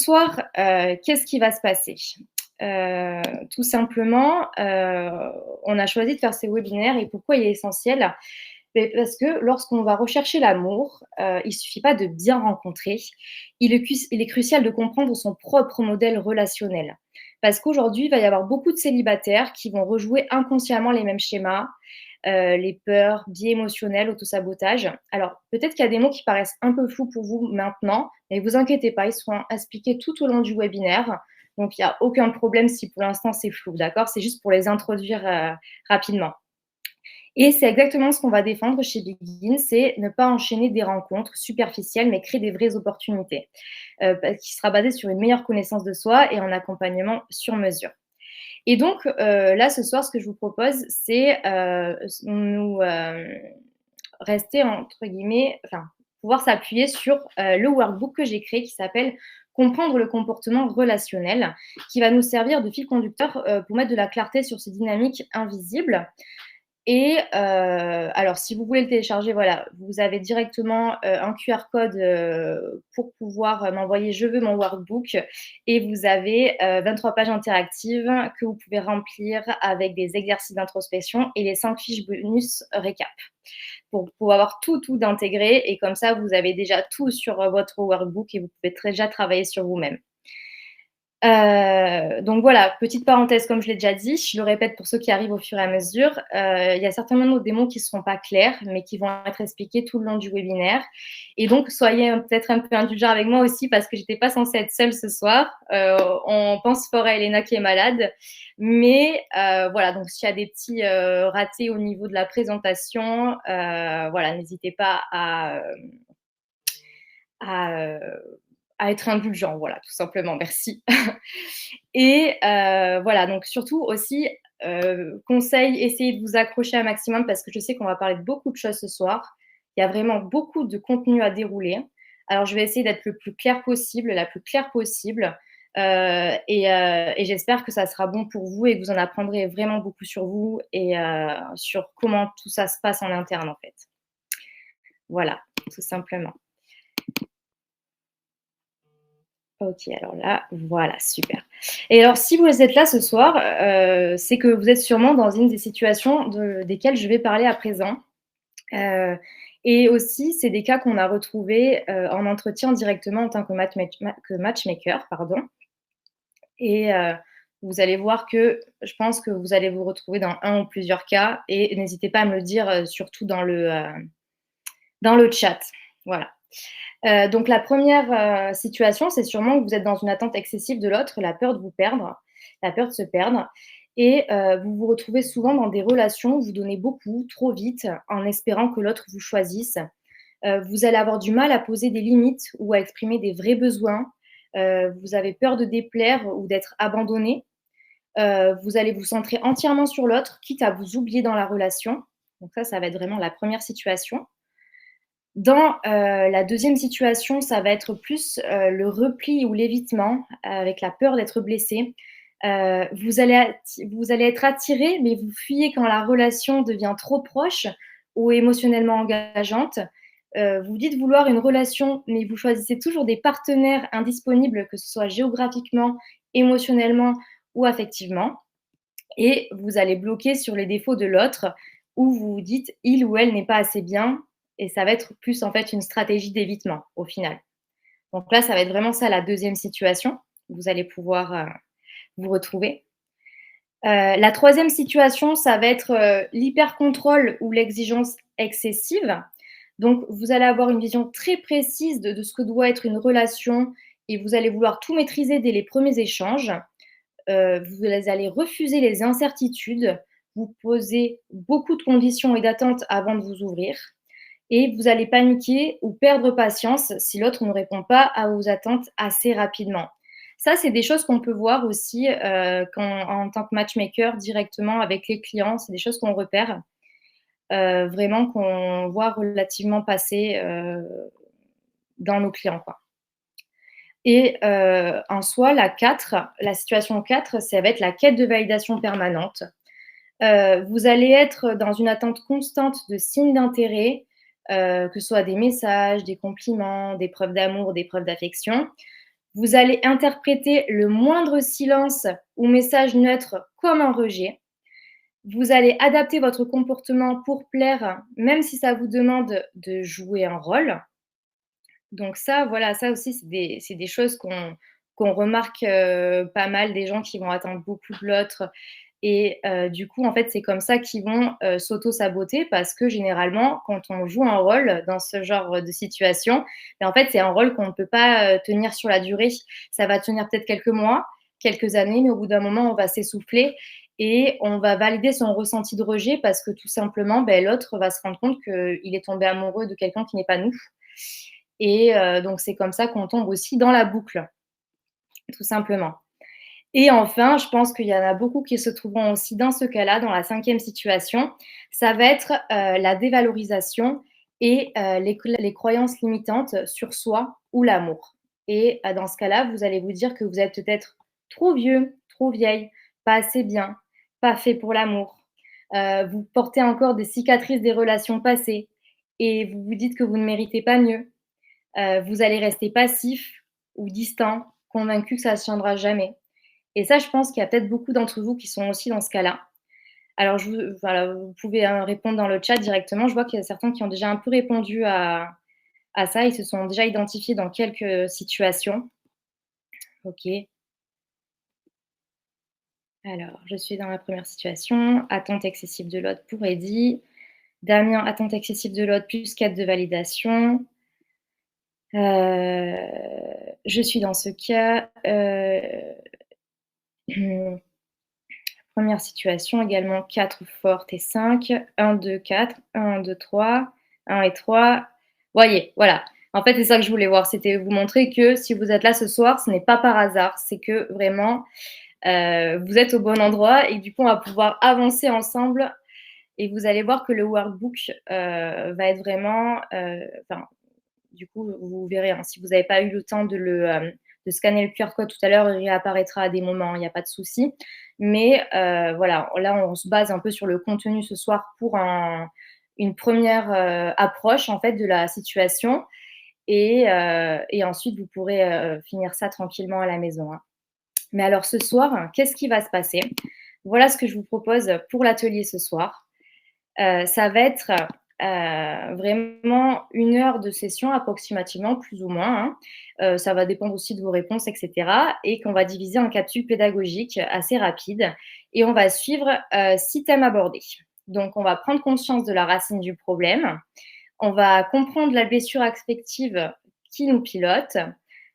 soir, qu'est-ce qui va se passer? Tout simplement, on a choisi de faire ces webinaires et pourquoi il est essentiel? Beh, parce que lorsqu'on va rechercher l'amour, il suffit pas de bien rencontrer. Il est crucial de comprendre son propre modèle relationnel. Parce qu'aujourd'hui, il va y avoir beaucoup de célibataires qui vont rejouer inconsciemment les mêmes schémas, les peurs, biais émotionnels, autosabotage. Alors, peut-être qu'il y a des mots qui paraissent un peu flous pour vous maintenant, mais vous inquiétez pas, ils seront expliqués tout au long du webinaire. Donc, il y a aucun problème si pour l'instant c'est flou, d'accord? C'est juste pour les introduire, rapidement. Et c'est exactement ce qu'on va défendre chez Begin, c'est ne pas enchaîner des rencontres superficielles, mais créer des vraies opportunités, qui sera basée sur une meilleure connaissance de soi et un accompagnement sur mesure. Et donc, là, ce soir, ce que je vous propose, c'est, nous, rester entre guillemets enfin, pouvoir s'appuyer sur, le workbook que j'ai créé qui s'appelle «Comprendre le comportement relationnel», qui va nous servir de fil conducteur, pour mettre de la clarté sur ces dynamiques invisibles. Et alors si vous voulez le télécharger, voilà, vous avez directement, un QR code, pour pouvoir, m'envoyer «Je veux mon workbook» et vous avez, 23 pages interactives que vous pouvez remplir avec des exercices d'introspection et les 5 fiches bonus récap pour avoir tout d'intégré et comme ça, vous avez déjà tout sur, votre workbook et vous pouvez déjà travailler sur vous-même. Donc voilà, petite parenthèse, comme je l'ai déjà dit, je le répète pour ceux qui arrivent au fur et à mesure, il y a certainement des mots qui ne seront pas clairs, mais qui vont être expliqués tout le long du webinaire. Et donc, soyez peut-être un peu indulgents avec moi aussi parce que j'étais pas censée être seule ce soir. On pense fort à Elena qui est malade, mais voilà, donc s'il y a des petits ratés au niveau de la présentation, voilà, n'hésitez pas à, à être indulgent, voilà, tout simplement. Merci. Et voilà, donc surtout aussi, conseil, essayez de vous accrocher un maximum parce que je sais qu'on va parler de beaucoup de choses ce soir. Il y a vraiment beaucoup de contenu à dérouler. Alors je vais essayer d'être le plus clair possible, la plus claire possible, et j'espère que ça sera bon pour vous et que vous en apprendrez vraiment beaucoup sur vous et sur comment tout ça se passe en interne, en fait. Voilà, tout simplement. OK, alors là, voilà, super. Et alors si vous êtes là ce soir, c'est que vous êtes sûrement dans une des situations desquelles je vais parler à présent. Heu et aussi, c'est des cas qu'on a retrouvés, en entretien directement en tant que matchmaker, pardon. Et vous allez voir que je pense que vous allez vous retrouver dans un ou plusieurs cas et n'hésitez pas à me le dire, surtout dans le chat. Voilà. Donc la première situation, c'est sûrement que vous êtes dans une attente excessive de l'autre, la peur de vous perdre, la peur de se perdre et vous vous retrouvez souvent dans des relations où vous donnez beaucoup, trop vite, en espérant que l'autre vous choisisse. Vous allez avoir du mal à poser des limites ou à exprimer des vrais besoins. Vous avez peur de déplaire ou d'être abandonné. Vous allez vous centrer entièrement sur l'autre, quitte à vous oublier dans la relation. Donc ça va être vraiment la première situation. Dans, la deuxième situation, ça va être plus, le repli ou l'évitement, avec la peur d'être blessé. Vous allez être attiré, mais vous fuyez quand la relation devient trop proche ou émotionnellement engageante. Vous dites vouloir une relation, mais vous choisissez toujours des partenaires indisponibles, que ce soit géographiquement, émotionnellement ou affectivement et vous allez bloquer sur les défauts de l'autre ou vous vous dites: «Il ou elle n'est pas assez bien» et ça va être plus, en fait, une stratégie d'évitement, au final. Donc là, ça va être vraiment ça la deuxième situation. Vous allez pouvoir, vous retrouver. La troisième situation, ça va être, l'hypercontrôle ou l'exigence excessive. Donc vous allez avoir une vision très précise de ce que doit être une relation et vous allez vouloir tout maîtriser dès les premiers échanges. Vous allez refuser les incertitudes, vous posez beaucoup de conditions et d'attentes avant de vous ouvrir et vous allez paniquer ou perdre patience si l'autre ne répond pas à vos attentes assez rapidement. Ça, c'est des choses qu'on peut voir aussi, quand en tant que matchmaker directement avec les clients. C'est des choses qu'on repère, vraiment qu'on voit relativement passer, dans nos clients, quoi. Et en soi, la situation 4, ça va être la quête de validation permanente. Vous allez être dans une attente constante de signes d'intérêt, que ce soit des messages, des compliments, des preuves d'amour, des preuves d'affection. Vous allez interpréter le moindre silence ou message neutre comme un rejet. Vous allez adapter votre comportement pour plaire, même si ça vous demande de jouer un rôle. Donc ça, voilà, ça aussi, c'est des choses qu'on remarque, pas mal des gens qui vont attendre beaucoup de l'autre et du coup, en fait, c'est comme ça qu'ils vont, s'auto-saboter parce que généralement, quand on joue un rôle dans ce genre de situation, ben, en fait, c'est un rôle qu'on ne peut pas, tenir sur la durée. Ça va tenir peut-être quelques mois, quelques années, mais au bout d'un moment, on va s'essouffler et on va valider son ressenti de rejet parce que tout simplement, beh, l'autre va se rendre compte qu'il est tombé amoureux de quelqu'un qui n'est pas nous et donc c'est comme ça qu'on tombe aussi dans la boucle, tout simplement. Et enfin, je pense qu'il y en a beaucoup qui se trouveront aussi dans ce cas-là, dans la cinquième situation, ça va être, la dévalorisation et les croyances limitantes sur soi ou l'amour. Et dans ce cas-là, vous allez vous dire que vous êtes peut-être trop vieux, trop vieille, pas assez bien, pas fait pour l'amour. Vous portez encore des cicatrices des relations passées et vous vous dites que vous ne méritez pas mieux. Vous allez rester passif ou distant, convaincu que ça ne se tiendra jamais. Et ça, je pense qu'il y a peut-être beaucoup d'entre vous qui sont aussi dans ce cas-là. Alors, voilà, vous pouvez répondre dans le chat directement. Je vois qu'il y a certains qui ont déjà un peu répondu à ça. Ils se sont déjà identifiés dans quelques situations. Ok. Alors, je suis dans la première situation. Attente excessive de l'autre pour Eddy. Damien, attente excessive de l'autre plus quête de validation. Je suis dans ce cas. Première situation également 4 fortes et 5. 1, 2, 4. 1, 2, 3. 1 et 3. Voyez, voilà. En fait, c'est ça que je voulais voir. C'était vous montrer que si vous êtes là ce soir, ce n'est pas par hasard. C'est que vraiment, vous êtes au bon endroit et du coup, on va pouvoir avancer ensemble. Et vous allez voir que le workbook va être vraiment, enfin, du coup, vous verrez, hein, si vous n'avez pas eu le temps de scanner le QR code tout à l'heure, il réapparaîtra à des moments, il n'y a pas de souci. Mais voilà, là, on se base un peu sur le contenu ce soir pour une première approche en fait de la situation. Et ensuite, vous pourrez finir ça tranquillement à la maison, hein. Mais alors ce soir, qu'est-ce qui va se passer? Voilà ce que je vous propose pour l'atelier ce soir. Ça va être, vraiment 1 heure de session approximativement, plus ou moins, hein. Ça va dépendre aussi de vos réponses et cetera et qu'on va diviser en capsules pédagogiques assez rapides et on va suivre, 6 thèmes abordés. Donc on va prendre conscience de la racine du problème, on va comprendre la blessure affective qui nous pilote,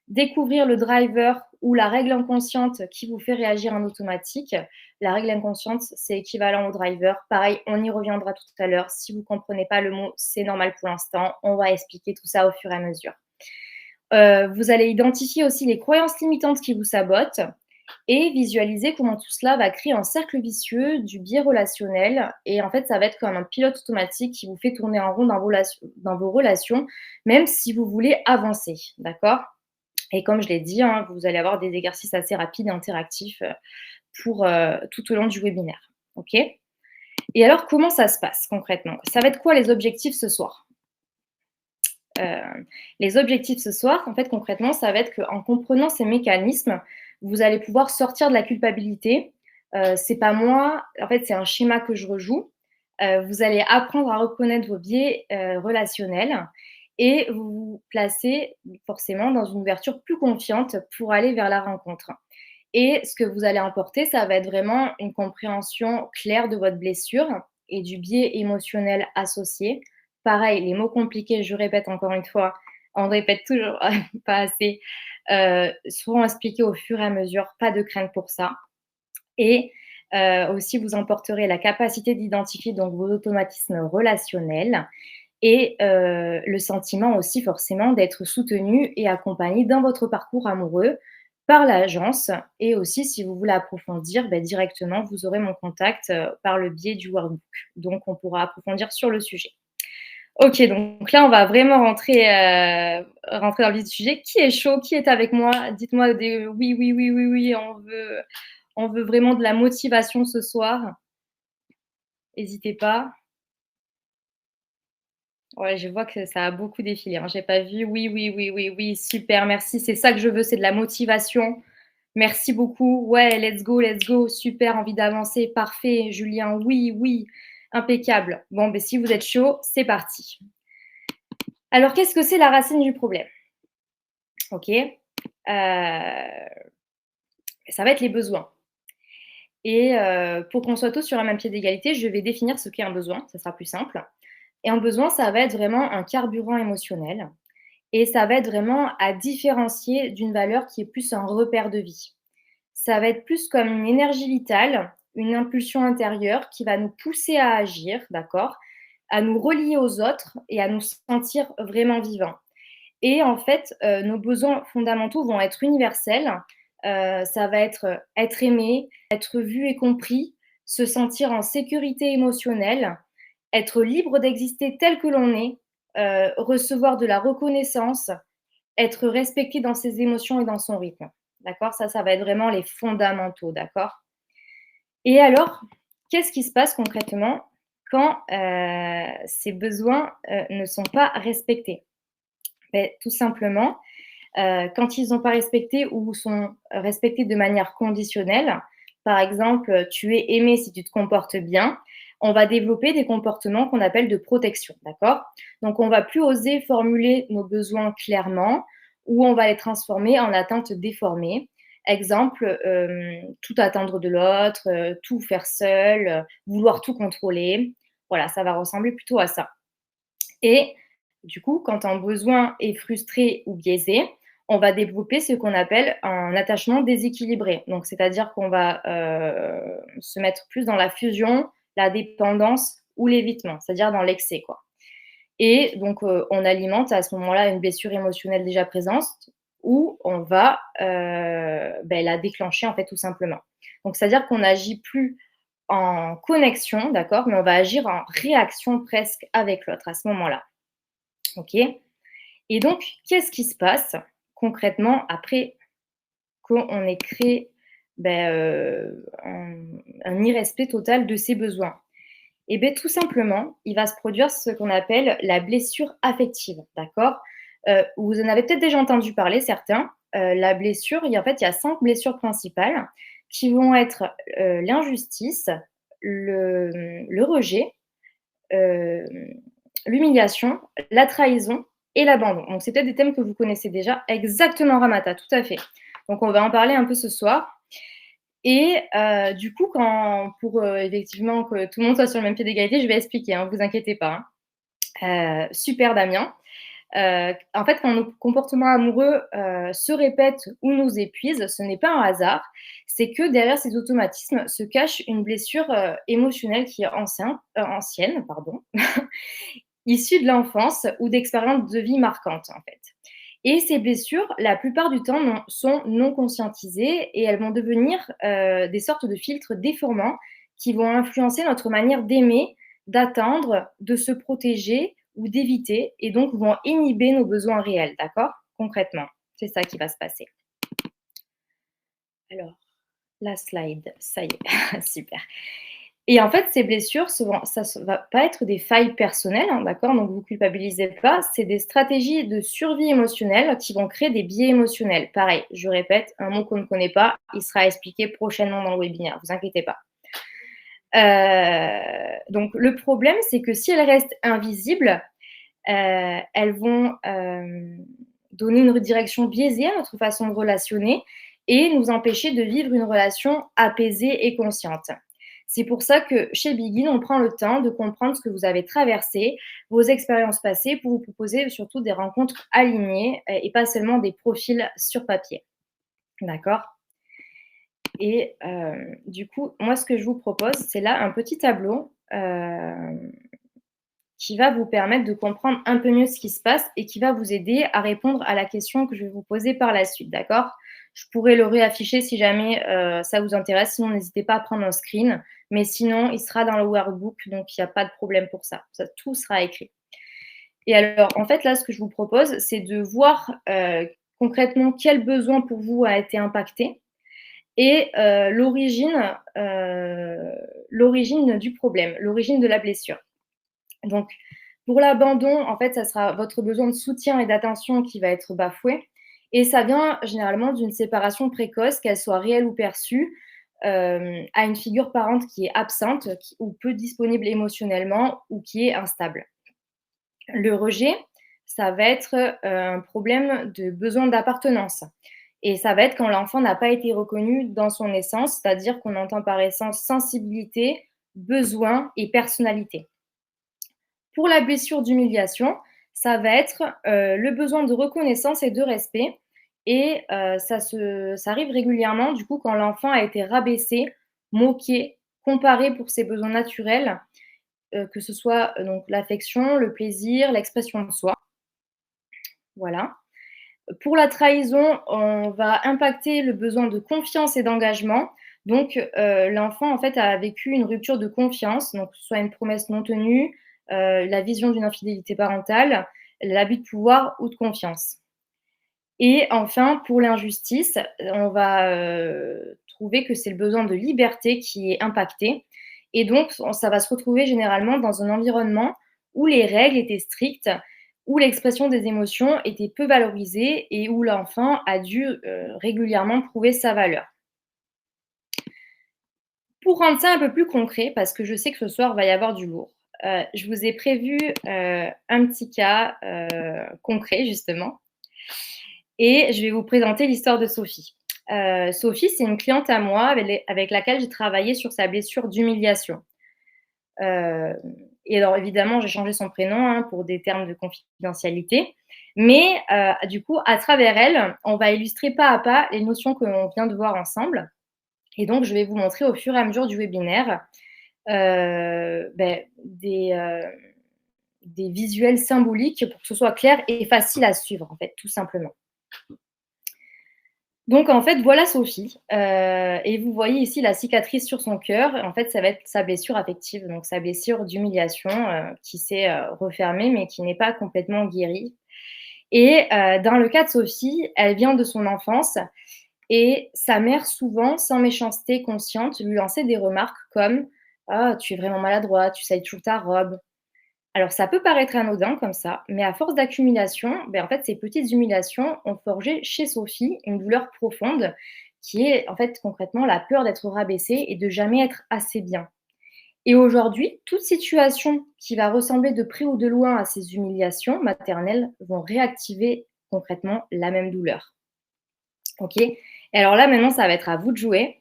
découvrir le driver ou la règle inconsciente qui vous fait réagir en automatique. La règle inconsciente, c'est équivalent au driver. Pareil, on y reviendra tout à l'heure. Si vous ne comprenez pas le mot, c'est normal pour l'instant. On va expliquer tout ça au fur et à mesure. Vous allez identifier aussi les croyances limitantes qui vous sabotent et visualiser comment tout cela va créer un cercle vicieux du biais relationnel. Et en fait, ça va être comme un pilote automatique qui vous fait tourner en rond dans vos relations, même si vous voulez avancer. D'accord? Et comme je l'ai dit, hein, vous allez avoir des exercices assez rapides et interactifs pour tout au long du webinaire. OK? Et alors, comment ça se passe concrètement? Ça va être quoi les objectifs ce soir? Les objectifs ce soir, en fait, concrètement, ça va être qu'en comprenant ces mécanismes, vous allez pouvoir sortir de la culpabilité. C'est pas moi, en fait, c'est un schéma que je rejoue. Vous allez apprendre à reconnaître vos biais relationnels et vous vous placez forcément dans une ouverture plus confiante pour aller vers la rencontre. Et ce que vous allez emporter, ça va être vraiment une compréhension claire de votre blessure et du biais émotionnel associé. Pareil, les mots compliqués, je répète encore une fois, on répète toujours pas assez, seront expliqués au fur et à mesure, pas de crainte pour ça. Et aussi, vous emporterez la capacité d'identifier donc vos automatismes relationnels et le sentiment aussi forcément d'être soutenu et accompagné dans votre parcours amoureux par l'agence et aussi si vous voulez approfondir, bah, directement vous aurez mon contact, par le biais du workbook. Donc on pourra approfondir sur le sujet. OK, donc là on va vraiment rentrer dans le vif du sujet. Qui est chaud? Qui est avec moi? Dites-moi des oui, oui, oui, oui, oui, on veut vraiment de la motivation ce soir. Hésitez pas. Ouais, je vois que ça a beaucoup défilé, hein. J'ai pas vu. Oui, oui, oui, oui, oui, super, merci. C'est ça que je veux, c'est de la motivation. Merci beaucoup. Ouais, let's go, super, envie d'avancer. Parfait, Julien. Oui, oui, impeccable. Bon, ben, si vous êtes chaud, c'est parti. Alors, qu'est-ce que c'est la racine du problème? OK. Ça va être les besoins. Et pour qu'on soit tous sur un même pied d'égalité, je vais définir ce qu'est un besoin, ça sera plus simple. Et un besoin, ça va être vraiment un carburant émotionnel et ça va être vraiment à différencier d'une valeur qui est plus un repère de vie. Ça va être plus comme une énergie vitale, une impulsion intérieure qui va nous pousser à agir, d'accord? À nous relier aux autres et à nous sentir vraiment vivants. Et en fait, nos besoins fondamentaux vont être universels. Ça va être aimé, être vu et compris, se sentir en sécurité émotionnelle, être libre d'exister tel que l'on est, recevoir de la reconnaissance, être respecté dans ses émotions et dans son rythme. D'accord? Ça va être vraiment les fondamentaux, d'accord? Et alors, qu'est-ce qui se passe concrètement quand, ces besoins, ne sont pas respectés? Beh, tout simplement, quand ils sont pas respectés ou sont respectés de manière conditionnelle, par exemple, tu es aimé si tu te comportes bien, on va développer des comportements qu'on appelle de protection, d'accord? Donc on va plus oser formuler nos besoins clairement ou on va les transformer en attentes déformées. Exemple, tout attendre de l'autre, tout faire seul, vouloir tout contrôler. Voilà, ça va ressembler plutôt à ça. Et du coup, quand un besoin est frustré ou biaisé, on va développer ce qu'on appelle un attachement déséquilibré. Donc, c'est-à-dire qu'on va se mettre plus dans la fusion, la dépendance ou l'évitement, c'est-à-dire dans l'excès, quoi. Et donc, on alimente à ce moment-là une blessure émotionnelle déjà présente où on va la déclencher, en fait, tout simplement. Donc, c'est-à-dire qu'on n'agit plus en connexion, d'accord, mais on va agir en réaction presque avec l'autre à ce moment-là. OK? Et donc, qu'est-ce qui se passe concrètement après qu'on ait créé, un irrespect total de ses besoins? Et beh, tout simplement, il va se produire ce qu'on appelle la blessure affective, d'accord? Vous en avez peut-être déjà entendu parler certains. La blessure, il y a 5 blessures principales qui vont être, l'injustice, le rejet, hem, l'humiliation, la trahison et l'abandon. Donc c'est peut-être des thèmes que vous connaissez déjà. Exactement Ramata, tout à fait. Donc on va en parler un peu ce soir et du coup quand pour, effectivement que tout le monde soit sur le même pied d'égalité, je vais expliquer, hein, vous inquiétez pas, hein. Super Damien. En fait, quand nos comportements amoureux, se répètent ou nous épuisent, ce n'est pas un hasard, c'est que derrière ces automatismes se cache une blessure, émotionnelle qui est ancienne, pardon, issue de l'enfance ou d'expériences de vie marquantes, en fait. Et ces blessures, la plupart du temps, sont non conscientisées et elles vont devenir, des sortes de filtres déformants qui vont influencer notre manière d'aimer, d'attendre, de se protéger ou d'éviter et donc vont inhiber nos besoins réels, d'accord? Concrètement, c'est ça qui va se passer. Alors, la slide, ça y est, super. Et en fait, ces blessures, souvent, ça ne va pas être des failles personnelles, hein, d'accord? Donc vous culpabilisez pas, c'est des stratégies de survie émotionnelle qui vont créer des biais émotionnels. Pareil, je répète, un mot qu'on ne connaît pas, il sera expliqué prochainement dans le webinaire, vous inquiétez pas. Donc le problème, c'est que si elles restent invisibles, elles vont, donner une redirection biaisée à notre façon de relationner et nous empêcher de vivre une relation apaisée et consciente. C'est pour ça que chez Begin, on prend le temps de comprendre ce que vous avez traversé, vos expériences passées, pour vous proposer surtout des rencontres alignées, et pas seulement des profils sur papier. D'accord? Et du coup, moi, ce que je vous propose, c'est là un petit tableau, qui va vous permettre de comprendre un peu mieux ce qui se passe et qui va vous aider à répondre à la question que je vais vous poser par la suite, d'accord? Je pourrais le réafficher si jamais, ça vous intéresse, sinon n'hésitez pas à prendre un screen, mais sinon il sera dans le workbook, donc il y a pas de problème pour ça. Ça tout sera écrit. Et alors, en fait, là, ce que je vous propose, c'est de voir, concrètement quel besoin pour vous a été impacté et l'origine du problème, l'origine de la blessure. Donc Pour l'abandon, en fait, ça sera votre besoin de soutien et d'attention qui va être bafoué et ça vient généralement d'une séparation précoce, qu'elle soit réelle ou perçue, à une figure parente qui est absente qui ou peu disponible émotionnellement ou qui est instable. Le rejet, ça va être, un problème de besoin d'appartenance et ça va être quand l'enfant n'a pas été reconnu dans son essence, c'est-à-dire qu'on entend par essence sensibilité, besoin et personnalité. Pour la blessure d'humiliation, ça va être, le besoin de reconnaissance et de respect et ça arrive régulièrement du coup quand l'enfant a été rabaissé, moqué, comparé pour ses besoins naturels, que ce soit, donc l'affection, le plaisir, l'expression de soi, voilà. Pour la trahison, on va impacter le besoin de confiance et d'engagement. Donc, l'enfant, en fait, a vécu une rupture de confiance, donc soit une promesse non tenue, la vision d'une infidélité parentale, l'abus de pouvoir ou de confiance. Et enfin, pour l'injustice, on va, trouver que c'est le besoin de liberté qui est impacté et donc ça va se retrouver généralement dans un environnement où les règles étaient strictes, où l'expression des émotions était peu valorisée et où l'enfant a dû, régulièrement prouver sa valeur. Pour rendre ça un peu plus concret, parce que je sais que ce soir va y avoir du lourd, je vous ai prévu, un petit cas, concret justement et je vais vous présenter l'histoire de Sophie. Sophie, c'est une cliente à moi avec laquelle j'ai travaillé sur sa blessure d'humiliation. Heu et alors évidemment, j'ai changé son prénom, hein, pour des termes de confidentialité, mais du coup, à travers elle, on va illustrer pas à pas les notions que l'on vient de voir ensemble et donc je vais vous montrer au fur et à mesure du webinaire, des visuels symboliques pour que ce soit clair et facile à suivre, en fait, tout simplement. Donc en fait, voilà Sophie, et vous voyez ici la cicatrice sur son cœur. En fait, ça va être sa blessure affective, donc sa blessure d'humiliation, qui s'est, refermée, mais qui n'est pas complètement guérie et dans le cas de Sophie, elle vient de son enfance et sa mère souvent, sans méchanceté consciente, lui lançait des remarques comme: «Ah, tu es vraiment maladroit, tu salis toujours ta robe». Alors ça peut paraître anodin comme ça, mais à force d'accumulation, en fait, ces petites humiliations ont forgé chez Sophie une douleur profonde qui est en fait concrètement la peur d'être rabaissée et de jamais être assez bien. Et aujourd'hui, toute situation qui va ressembler de près ou de loin à ces humiliations maternelles vont réactiver concrètement la même douleur. Ok. Et alors là, maintenant, ça va être à vous de jouer.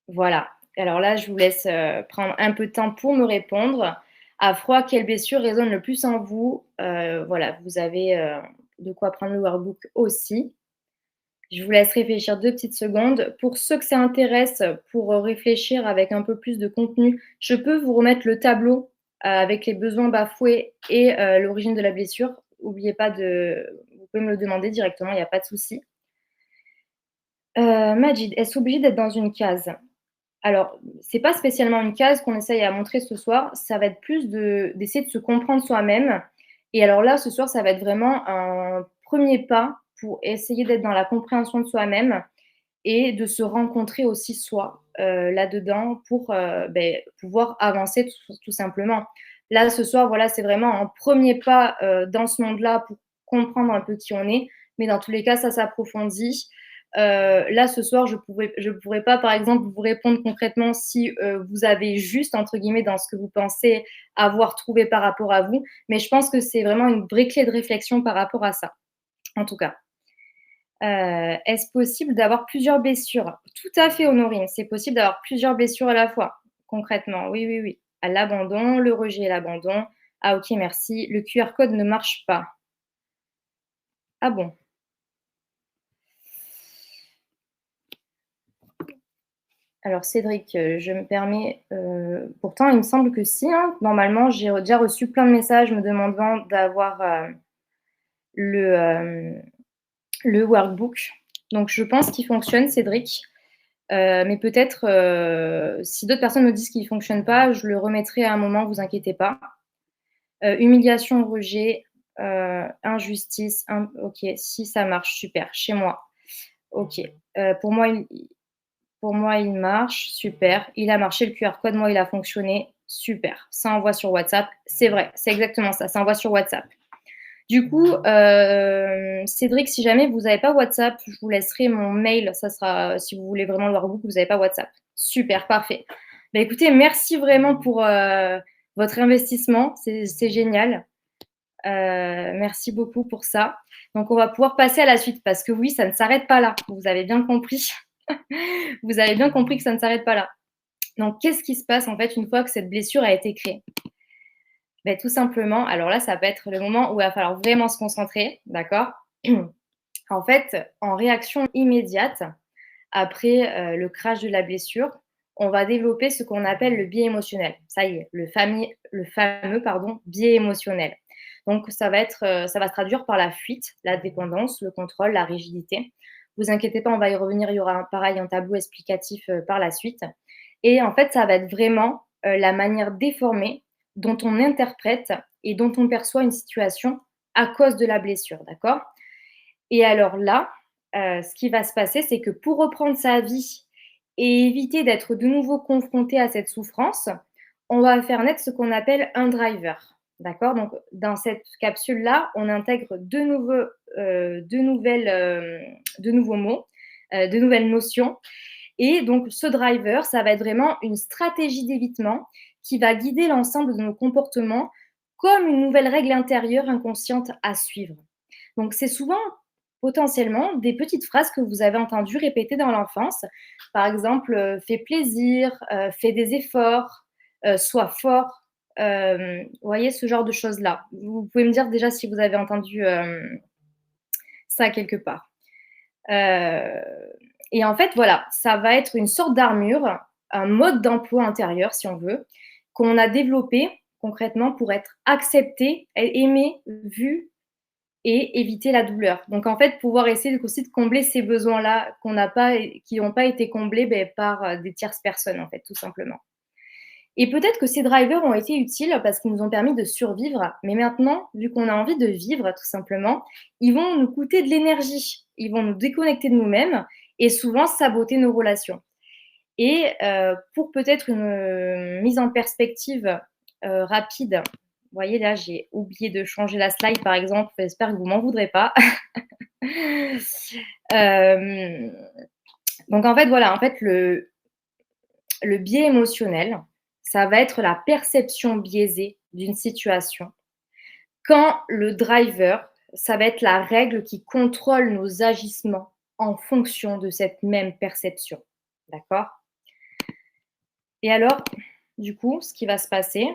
Voilà. Alors là, je vous laisse, prendre un peu de temps pour me répondre. À froid, quelle blessure résonne le plus en vous? Voilà, vous avez, de quoi prendre le workbook aussi. Je vous laisse réfléchir 2 petites secondes. Pour ceux que ça intéresse, pour, réfléchir avec un peu plus de contenu, je peux vous remettre le tableau, avec les besoins bafoués et l'origine de la blessure. N'oubliez pas de vous pouvez me le demander directement, il n'y a pas de souci. Majid, est-ce obligé d'être dans une case? Alors, c'est pas spécialement une case qu'on essaye à montrer ce soir, ça va être plus d'essayer de se comprendre soi-même et alors là, ce soir, ça va être vraiment un premier pas pour essayer d'être dans la compréhension de soi-même et de se rencontrer aussi soi, là-dedans pour, pouvoir avancer tout simplement. Là, ce soir, voilà, c'est vraiment un premier pas, dans ce monde-là pour comprendre un peu qui on est, mais dans tous les cas, ça s'approfondit. Là, ce soir, je pourrais pas, par exemple, vous répondre concrètement si, vous avez «juste» entre guillemets dans ce que vous pensez avoir trouvé par rapport à vous, mais je pense que c'est vraiment une vraie clé de réflexion par rapport à ça, en tout cas. Est-ce possible d'avoir plusieurs blessures? Tout à fait, Honorine, c'est possible d'avoir plusieurs blessures à la fois, concrètement. Oui, oui, oui. À l'abandon, le rejet et l'abandon. Ah OK, merci. Le QR code ne marche pas. Ah bon? Alors Cédric, je me permets, pourtant il me semble que si, hein. Normalement, j'ai déjà reçu plein de messages me demandant d'avoir, le, le workbook. Donc je pense qu'il fonctionne Cédric. Mais peut-être, si d'autres personnes me disent qu'il ne fonctionne pas, je le remettrai à un moment, vous inquiétez pas. Humiliation, rejet, injustice, OK, si ça marche, super, chez moi. OK, pour moi il marche, super. Il a marché le QR code, moi il a fonctionné. Super, ça envoie sur WhatsApp. C'est vrai, c'est exactement ça, ça envoie sur WhatsApp. Du coup, Cédric, si jamais vous n'avez pas WhatsApp, je vous laisserai mon mail. Ça sera si vous voulez vraiment le voir, vous que vous n'avez pas WhatsApp. Super, parfait. Bah, écoutez, merci vraiment pour votre investissement. C'est génial. Merci beaucoup pour ça. Donc, on va pouvoir passer à la suite parce que oui, ça ne s'arrête pas là. Vous avez bien compris. Vous avez bien compris que ça ne s'arrête pas là. Donc, qu'est-ce qui se passe en fait une fois que cette blessure a été créée? Ben, tout simplement, alors là, ça va être le moment où il va falloir vraiment se concentrer, d'accord? En fait, en réaction immédiate, après le crash de la blessure, on va développer ce qu'on appelle le biais émotionnel. Ça y est, le fameux pardon, biais émotionnel. Donc, ça va se traduire par la fuite, la dépendance, le contrôle, la rigidité. Vous inquiétez pas, on va y revenir. Il y aura pareil un tableau explicatif par la suite. Et en fait, ça va être vraiment la manière déformée dont on interprète et dont on perçoit une situation à cause de la blessure, d'accord? Et alors là, ce qui va se passer, c'est que pour reprendre sa vie et éviter d'être de nouveau confronté à cette souffrance, on va faire naître ce qu'on appelle un driver, d'accord? Donc dans cette capsule-là, on intègre de nouveaux mots, de nouvelles notions et donc ce driver, ça va être vraiment une stratégie d'évitement qui va guider l'ensemble de nos comportements comme une nouvelle règle intérieure inconsciente à suivre. Donc c'est souvent potentiellement des petites phrases que vous avez entendues répéter dans l'enfance. Par exemple, fais plaisir, fais des efforts, sois fort. Vous voyez ce genre de choses-là. Vous pouvez me dire déjà si vous avez entendu ça quelque part. Euh, et en fait, voilà, ça va être une sorte d'armure, un mode d'emploi intérieur, si on veut, qu'on a développé concrètement pour être accepté, aimé, vu et éviter la douleur. Donc en fait, pouvoir essayer aussi de combler ces besoins-là qu'on n'a pas, qui n'ont pas été comblés par des tierces personnes, en fait, tout simplement. Et peut-être que ces drivers ont été utiles parce qu'ils nous ont permis de survivre, mais maintenant, vu qu'on a envie de vivre tout simplement, ils vont nous coûter de l'énergie, ils vont nous déconnecter de nous-mêmes et souvent saboter nos relations. Et pour peut-être une mise en perspective rapide, vous voyez là, j'ai oublié de changer la slide par exemple, j'espère que vous m'en voudrez pas. Euh, donc en fait, voilà, en fait, le biais émotionnel, ça va être la perception biaisée d'une situation. Quand le driver, ça va être la règle qui contrôle nos agissements en fonction de cette même perception. D'accord? Et alors, du coup, ce qui va se passer,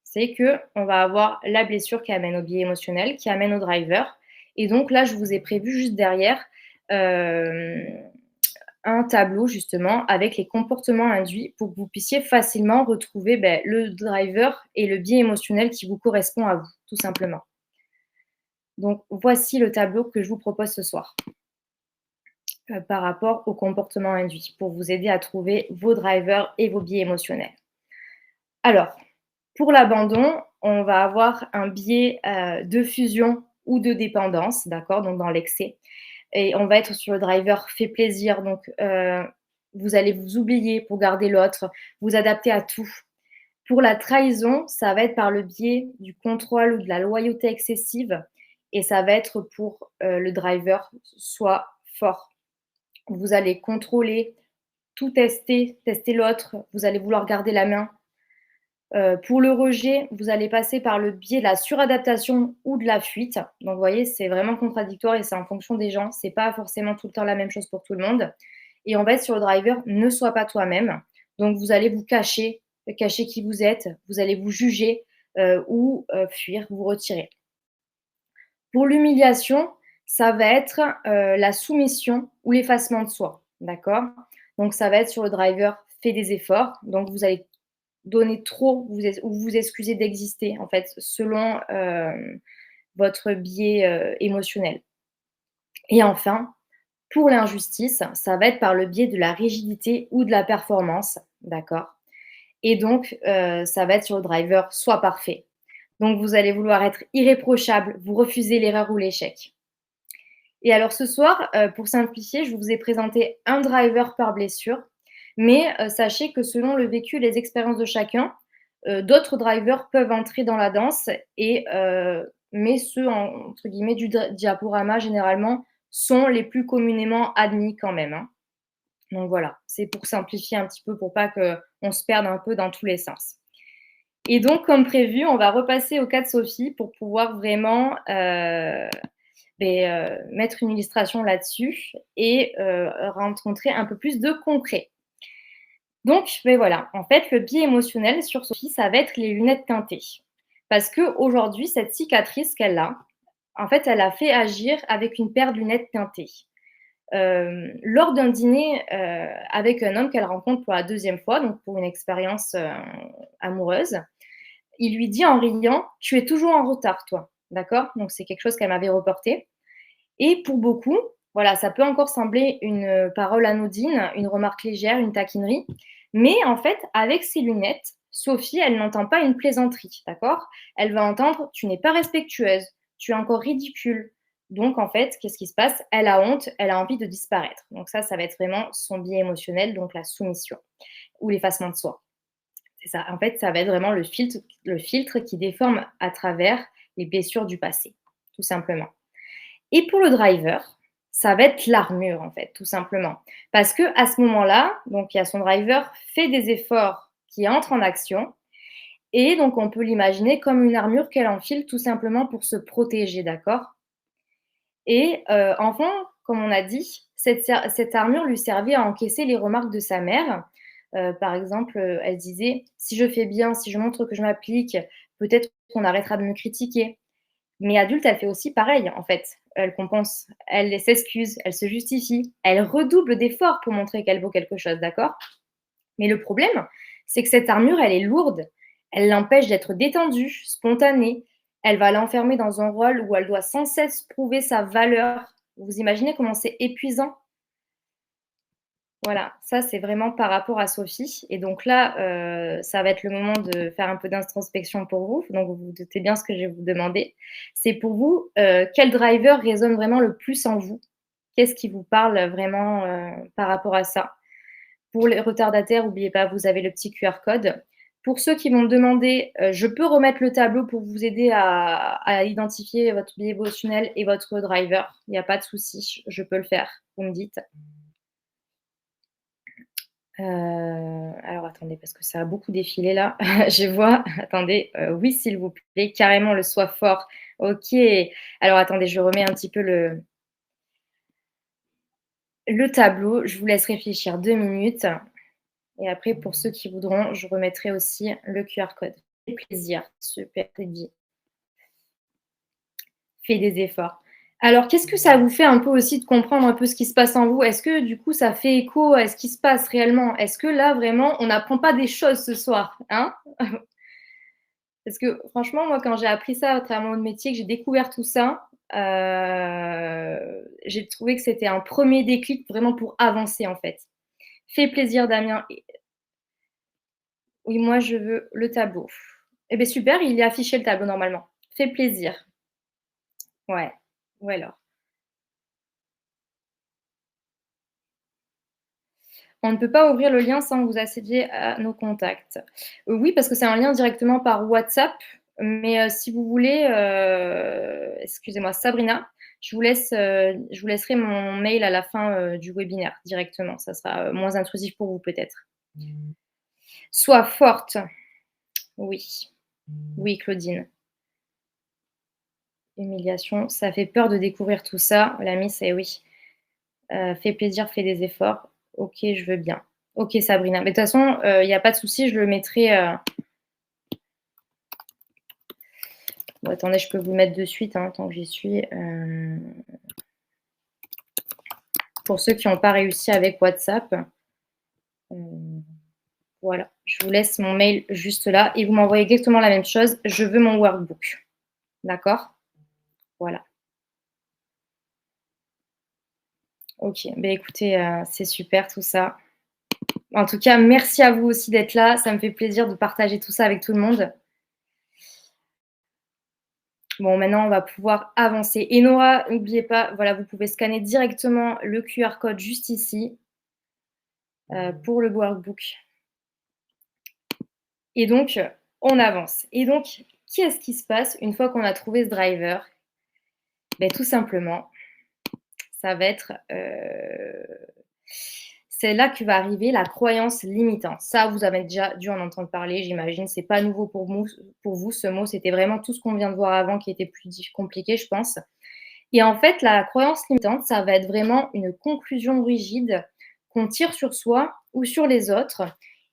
c'est que on va avoir la blessure qui amène au biais émotionnel, qui amène au driver. Et donc là, je vous ai prévu juste derrière euh, un tableau justement avec les comportements induits pour que vous puissiez facilement retrouver le driver et le biais émotionnel qui vous correspond à vous, tout simplement. Donc voici le tableau que je vous propose ce soir par rapport aux comportements induits pour vous aider à trouver vos drivers et vos biais émotionnels. Alors, pour l'abandon, on va avoir un biais de fusion ou de dépendance, d'accord, donc dans l'excès. Et on va être sur le driver fait plaisir, donc vous allez vous oublier pour garder l'autre, vous adapter à tout. Pour la trahison, ça va être par le biais du contrôle ou de la loyauté excessive, et ça va être pour le driver soit fort. Vous allez contrôler, tout tester, tester l'autre, vous allez vouloir garder la main. Pour le rejet, vous allez passer par le biais de la suradaptation ou de la fuite. Donc, vous voyez, c'est vraiment contradictoire et c'est en fonction des gens. C'est pas forcément tout le temps la même chose pour tout le monde. Et on va être sur le driver, ne sois pas toi-même. Donc, vous allez vous cacher, cacher qui vous êtes, vous allez vous juger ou fuir, vous retirer. Pour l'humiliation, ça va être la soumission ou l'effacement de soi. D'accord? Donc, ça va être sur le driver, fais des efforts. Donc, vous allez donner trop ou vous excuser d'exister, en fait, selon votre biais émotionnel. Et enfin, pour l'injustice, ça va être par le biais de la rigidité ou de la performance, d'accord? Et donc, ça va être sur le driver soit parfait. Donc, vous allez vouloir être irréprochable, vous refusez l'erreur ou l'échec. Et alors ce soir, pour simplifier, je vous ai présenté un driver par blessure, mais sachez que selon le vécu et les expériences de chacun, d'autres drivers peuvent entrer dans la danse mais ceux entre guillemets du diaporama généralement sont les plus communément admis quand même, hein. Donc voilà, c'est pour simplifier un petit peu pour pas qu'on se perde un peu dans tous les sens. Et donc comme prévu, on va repasser au cas de Sophie pour pouvoir vraiment, mettre une illustration là-dessus et rencontrer un peu plus de concret. Donc, voilà, en fait, le biais émotionnel sur Sophie, ça va être les lunettes teintées. Parce qu'aujourd'hui, cette cicatrice qu'elle a, en fait, elle a fait agir avec une paire de lunettes teintées. Lors d'un dîner avec un homme qu'elle rencontre pour la deuxième fois, donc pour une expérience amoureuse, il lui dit en riant: «Tu es toujours en retard, toi». D'accord? Donc c'est quelque chose qu'elle m'avait reporté. Et pour beaucoup, voilà, ça peut encore sembler une parole anodine, une remarque légère, une taquinerie. Mais en fait, avec ses lunettes, Sophie, elle n'entend pas une plaisanterie, d'accord? Elle va entendre: «Tu n'es pas respectueuse, tu es encore ridicule». Donc en fait, qu'est-ce qui se passe? Elle a honte, elle a envie de disparaître. Donc ça va être vraiment son biais émotionnel, donc la soumission ou l'effacement de soi. C'est ça. En fait, ça va être vraiment le filtre qui déforme à travers les blessures du passé, tout simplement. Et pour le driver, ça va être l'armure en fait, tout simplement. Parce qu'à ce moment-là, donc il y a son driver fait des efforts qui entrent en action et donc on peut l'imaginer comme une armure qu'elle enfile tout simplement pour se protéger, d'accord? Et enfin, comme on a dit, cette armure lui servait à encaisser les remarques de sa mère. Par exemple, elle disait: «Si je fais bien, si je montre que je m'applique, peut-être qu'on arrêtera de me critiquer». Mais adulte, elle fait aussi pareil, en fait. Elle compense, elle s'excuse, elle se justifie, elle redouble d'efforts pour montrer qu'elle vaut quelque chose, d'accord? Mais le problème, c'est que cette armure, elle est lourde. Elle l'empêche d'être détendue, spontanée. Elle va l'enfermer dans un rôle où elle doit sans cesse prouver sa valeur. Vous imaginez comment c'est épuisant? Voilà, ça c'est vraiment par rapport à Sophie et donc là, ça va être le moment de faire un peu d'introspection pour vous. Donc vous vous doutez bien ce que je vais vous demander. C'est pour vous, quel driver résonne vraiment le plus en vous? Qu'est-ce qui vous parle vraiment, par rapport à ça? Pour les retardataires, n'oubliez pas, vous avez le petit QR code. Pour ceux qui vont me demander, je peux remettre le tableau pour vous aider à identifier votre biais émotionnel et votre driver. Il n'y a pas de souci, je peux le faire, vous me dites. Alors attendez, parce que ça a beaucoup défilé là. Je vois, attendez, oui s'il vous plaît, carrément le «sois fort». OK. Alors attendez, je remets un petit peu le tableau. Je vous laisse réfléchir 2 minutes et après pour ceux qui voudront, je remettrai aussi le QR code. Fais plaisir, super, c'est dit. Fais des efforts. Alors qu'est-ce que ça vous fait un peu aussi de comprendre un peu ce qui se passe en vous? Est-ce que du coup ça fait écho à ce qui se passe réellement? Est-ce que là vraiment on n'apprend pas des choses ce soir, hein? Parce que franchement, moi, quand j'ai appris ça à travers mon métier, que j'ai découvert tout ça, j'ai trouvé que c'était un premier déclic vraiment pour avancer, en fait. Fais plaisir, Damien. Et oui, moi, je veux le tableau. Eh beh, super, il est affiché le tableau normalement. Fais plaisir. Ouais. Ou alors? On ne peut pas ouvrir le lien sans vous accéder à nos contacts. Oui, parce que c'est un lien directement par WhatsApp, mais si vous voulez, excusez-moi, Sabrina, je vous laisserai mon mail à la fin, du webinaire directement. Ça sera, moins intrusif pour vous peut-être. Sois forte. Oui, oui, Claudine. Humiliation, ça fait peur de découvrir tout ça. L'ami, c'est oui. Fais plaisir, fais des efforts. OK, je veux bien. OK, Sabrina. Mais de toute façon, il y a pas de souci, je le mettrai, bon, attendez, je peux vous le mettre de suite, hein, tant que j'y suis. Pour ceux qui n'ont pas réussi avec WhatsApp, voilà, je vous laisse mon mail juste là et vous m'envoyez exactement la même chose. Je veux mon workbook. D'accord? Voilà. OK. Beh, écoutez, c'est super tout ça. En tout cas, merci à vous aussi d'être là. Ça me fait plaisir de partager tout ça avec tout le monde. Bon, maintenant, on va pouvoir avancer. Et Nora, n'oubliez pas, voilà, vous pouvez scanner directement le QR code juste ici, pour le workbook. Et donc, On avance. Et donc, qu'est-ce qui se passe une fois qu'on a trouvé ce driver? Beh, tout simplement, ça va être, c'est là que va arriver la croyance limitante. Ça, vous avez déjà dû en entendre parler, j'imagine. C'est pas nouveau pour vous ce mot. C'était vraiment tout ce qu'on vient de voir avant qui était plus compliqué, je pense. Et en fait, la croyance limitante, ça va être vraiment une conclusion rigide qu'on tire sur soi ou sur les autres,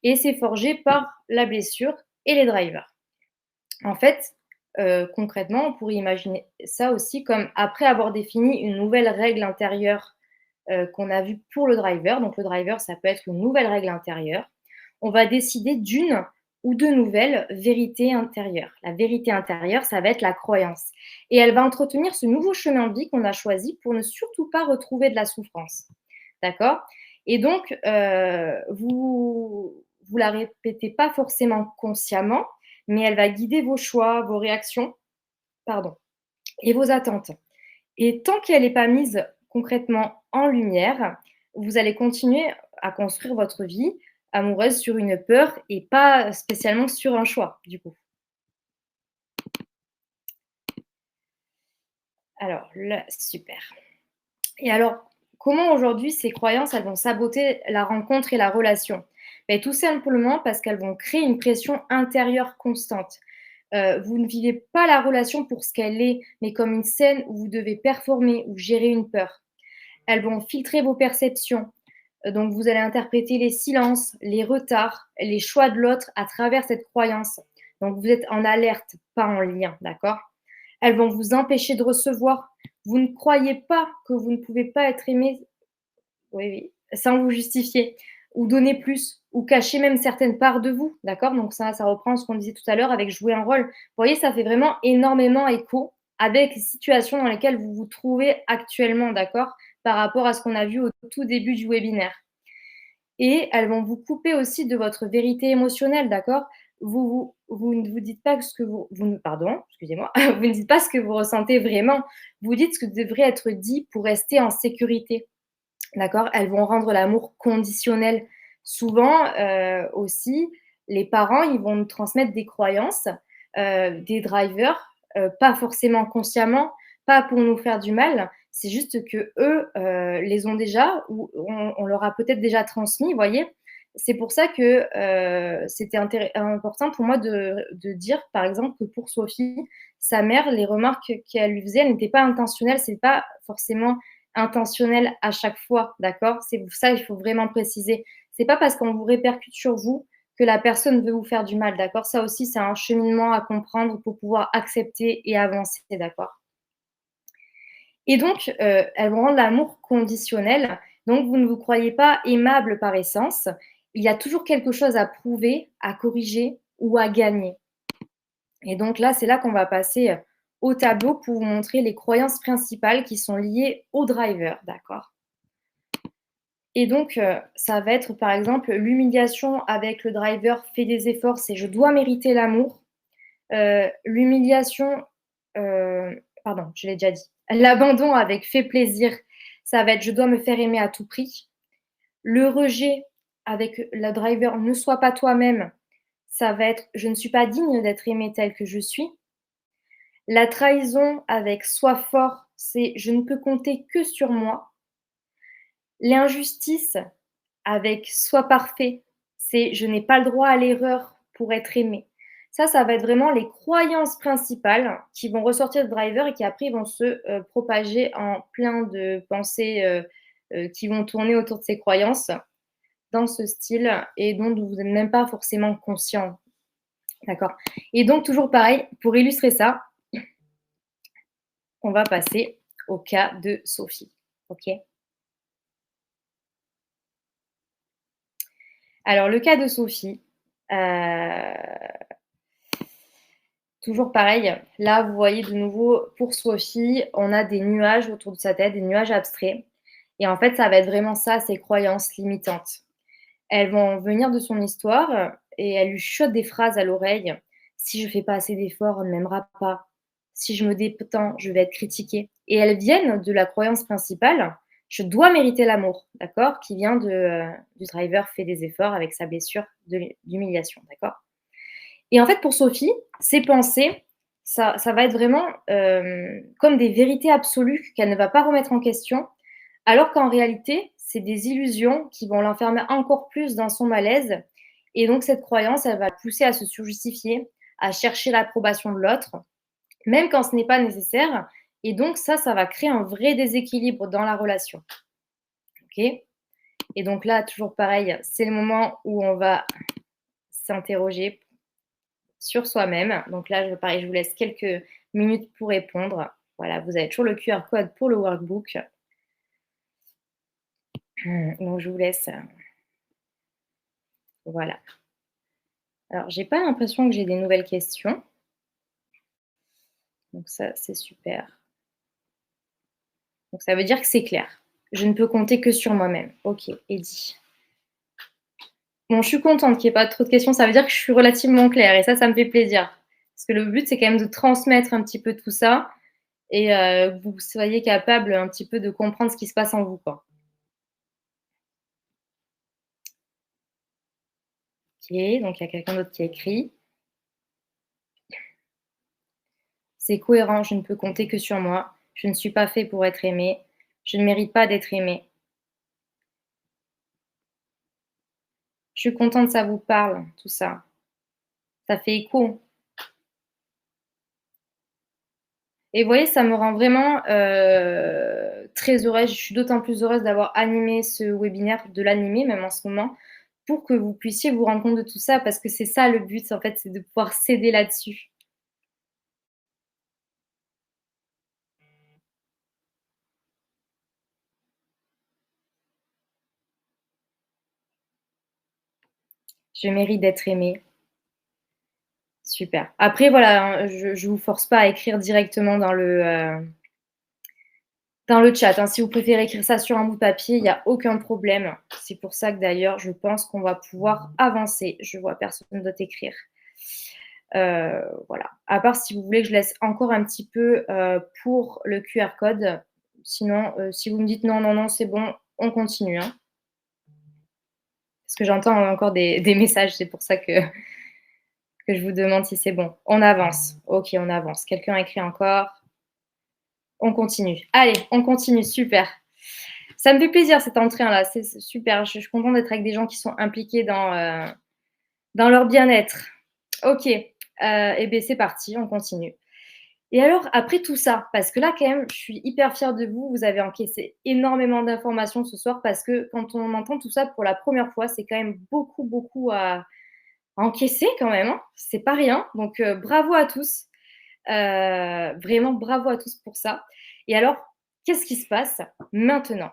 et c'est forgé par la blessure et les drivers. En fait, concrètement, on pourrait imaginer ça aussi comme après avoir défini une nouvelle règle intérieure, qu'on a vue pour le driver. Donc le driver, ça peut être une nouvelle règle intérieure. On va décider d'une ou de nouvelles vérités intérieures. La vérité intérieure, ça va être la croyance, et elle va entretenir ce nouveau chemin de vie qu'on a choisi pour ne surtout pas retrouver de la souffrance. D'accord? Et donc, vous la répétez pas forcément consciemment, mais elle va guider vos choix, vos réactions, pardon, et vos attentes. Et tant qu'elle n'est pas mise concrètement en lumière, vous allez continuer à construire votre vie amoureuse sur une peur et pas spécialement sur un choix, du coup. Alors là, super. Et alors, comment aujourd'hui ces croyances, elles vont saboter la rencontre et la relation? Beh, tout simplement parce qu'elles vont créer une pression intérieure constante. Vous ne vivez pas la relation pour ce qu'elle est, mais comme une scène où vous devez performer ou gérer une peur. Elles vont filtrer vos perceptions. Donc vous allez interpréter les silences, les retards, les choix de l'autre à travers cette croyance. Donc vous êtes en alerte, pas en lien, d'accord? Elles vont vous empêcher de recevoir. Vous ne croyez pas que vous ne pouvez pas être aimé, oui, oui, sans vous justifier, ou donner plus, ou cacher même certaines parts de vous, d'accord? Donc ça reprend ce qu'on disait tout à l'heure avec jouer un rôle. Vous voyez, ça fait vraiment énormément écho avec les situations dans lesquelles vous vous trouvez actuellement, d'accord? Par rapport à ce qu'on a vu au tout début du webinaire. Et elles vont vous couper aussi de votre vérité émotionnelle, d'accord? Vous ne vous dites pas ce que pardon, excusez-moi, vous ne dites pas ce que vous ressentez vraiment. Vous dites ce que devrait être dit pour rester en sécurité. D'accord? Elles vont rendre l'amour conditionnel. Souvent, aussi, les parents, ils vont nous transmettre des croyances, des drivers, pas forcément consciemment, pas pour nous faire du mal. C'est juste qu'eux, les ont déjà, ou on leur a peut-être déjà transmis, vous voyez? C'est pour ça que, c'était important pour moi de dire, par exemple, que pour Sophie, sa mère, les remarques qu'elle lui faisait, elles n'étaient pas intentionnelles. C'est pas forcément intentionnel à chaque fois, d'accord? C'est ça, il faut vraiment préciser. C'est pas parce qu'on vous répercute sur vous que la personne veut vous faire du mal, d'accord? Ça aussi, c'est un cheminement à comprendre pour pouvoir accepter et avancer, d'accord? Et donc, elles vont rendre l'amour conditionnel. Donc, vous ne vous croyez pas aimable par essence. Il y a toujours quelque chose à prouver, à corriger ou à gagner. Et donc là, c'est là qu'on va passer au tableau pour vous montrer les croyances principales qui sont liées au driver, d'accord? Et donc, ça va être, par exemple, l'humiliation avec le driver fait des efforts, c'est: «Je dois mériter l'amour». L'humiliation, pardon, je l'ai déjà dit. L'abandon avec fait plaisir, ça va être: «Je dois me faire aimer à tout prix». Le rejet avec le driver: «Ne sois pas toi-même», ça va être: «Je ne suis pas digne d'être aimé tel que je suis». La trahison avec «Sois fort», c'est: «Je ne peux compter que sur moi». L'injustice avec «Sois parfait», c'est: «Je n'ai pas le droit à l'erreur pour être aimé». Ça va être vraiment les croyances principales qui vont ressortir de driver et qui après vont se, propager en plein de pensées, qui vont tourner autour de ces croyances dans ce style et dont vous n'êtes même pas forcément conscient. D'accord? Et donc toujours pareil, pour illustrer ça, on va passer au cas de Sophie. OK? Alors le cas de Sophie, heu toujours pareil, là, vous voyez de nouveau pour Sophie, on a des nuages autour de sa tête, des nuages abstraits, et en fait, ça va être vraiment ça, ses croyances limitantes. Elles vont venir de son histoire et elle lui chuchote des phrases à l'oreille: «Si je fais pas assez d'efforts, on ne m'aimera pas. Si je me détends, je vais être critiquée», et elles viennent de la croyance principale: «Je dois mériter l'amour», d'accord? Qui vient du driver fait des efforts avec sa blessure d'humiliation, d'accord? Et en fait, pour Sophie, ces pensées, ça va être vraiment, comme des vérités absolues qu'elle ne va pas remettre en question, alors qu'en réalité, c'est des illusions qui vont l'enfermer encore plus dans son malaise. Et donc cette croyance, elle va le pousser à se surjustifier, à chercher l'approbation de l'autre, même quand ce n'est pas nécessaire. Et donc ça va créer un vrai déséquilibre dans la relation. OK? Et donc là, toujours pareil, c'est le moment où on va s'interroger sur soi-même. Donc là, pareil, je vous laisse quelques minutes pour répondre. Voilà, vous avez toujours le QR code pour le workbook. Donc je vous laisse, voilà. Alors, j'ai pas l'impression que j'ai des nouvelles questions. Donc ça, c'est super. Donc ça veut dire que c'est clair. Je ne peux compter que sur moi-même. OK, Eddy. Bon, je suis contente qu'il y ait pas trop de questions. Ça veut dire que je suis relativement claire et ça me fait plaisir. Parce que le but, c'est quand même de transmettre un petit peu tout ça et que vous soyez capable un petit peu de comprendre ce qui se passe en vous, quoi. OK, donc il y a quelqu'un d'autre qui a écrit. C'est cohérent, je ne peux compter que sur moi. Je ne suis pas fait pour être aimé. Je ne mérite pas d'être aimé. Je suis contente, ça vous parle, tout ça. Ça fait écho. Et vous voyez, ça me rend vraiment, très heureuse. Je suis d'autant plus heureuse d'avoir animé ce webinaire, de l'animer même en ce moment, pour que vous puissiez vous rendre compte de tout ça parce que c'est ça le but en fait, c'est de pouvoir s'aider là-dessus. Je mérite d'être aimée. Super. Après voilà, hein, je vous force pas à écrire directement dans le chat, hein. Si vous préférez écrire ça sur un bout de papier, il y a aucun problème. C'est pour ça que d'ailleurs, je pense qu'on va pouvoir avancer. Je vois personne d'autre écrire. Voilà. À part si vous voulez que je laisse encore un petit peu, pour le QR code. Sinon, si vous me dites: «Non, non, non, c'est bon», on continue, hein. Parce que j'entends encore des messages, c'est pour ça que je vous demande si c'est bon. On avance. OK, on avance. Quelqu'un écrit encore? On continue. Allez, on continue, super. Ça me fait plaisir cet entretien-là, c'est super. Je suis contente d'être avec des gens qui sont impliqués dans leur bien-être. OK, et beh, c'est parti, on continue. Et alors, après tout ça, parce que là, quand même, je suis hyper fière de vous. Vous avez encaissé énormément d'informations ce soir parce que quand on entend tout ça pour la première fois, c'est quand même beaucoup, beaucoup à encaisser quand même, hein. C'est pas rien. Donc, bravo à tous. Vraiment bravo à tous pour ça. Et alors, qu'est-ce qui se passe maintenant?